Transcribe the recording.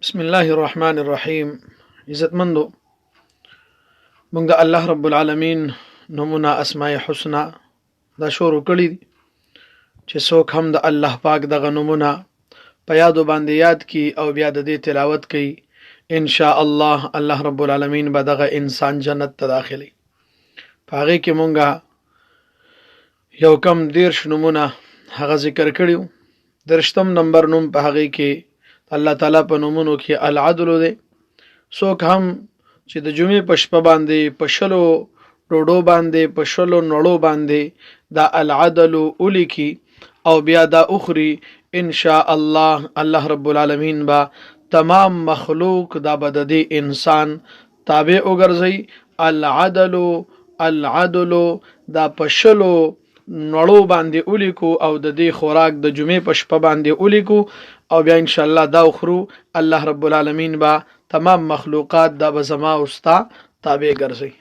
بسم الله الرحمن الرحیم. عزتمندو، موږ د الله رب العالمین نمونه اسماء حسنا دا شروع کړی دي چې څوک هم د الله پاک دغه نمونه په یادو باندې یاد کی او بیا د دې تلاوت کوي، ان شاء الله الله رب العالمین به دغه انسان جنت ته داخلي. په هغه کې مونږه یو کم 10 نمونه هغه ذکر کړیو. 10 نمبر نوم په هغه کې الله تعالی په نومونو کې العدل دی. څوک هم چې د جمعې په شپه باندې په شلو ډوډو باندې په شلو نړو باندې دا العدل ولیکي او بیا دا اخري، ان شاء الله الله رب العالمین با تمام مخلوق دا بددي انسان تابع وګرځي. العدل دا په شلو نړو باندې ولیکو او د دې خوراک د جمعې په شپه باندې ولیکو او بیا ان شاء الله دا اخرو، الله رب العالمین با تمام مخلوقات دا بزما او ستا تابع ګرځي.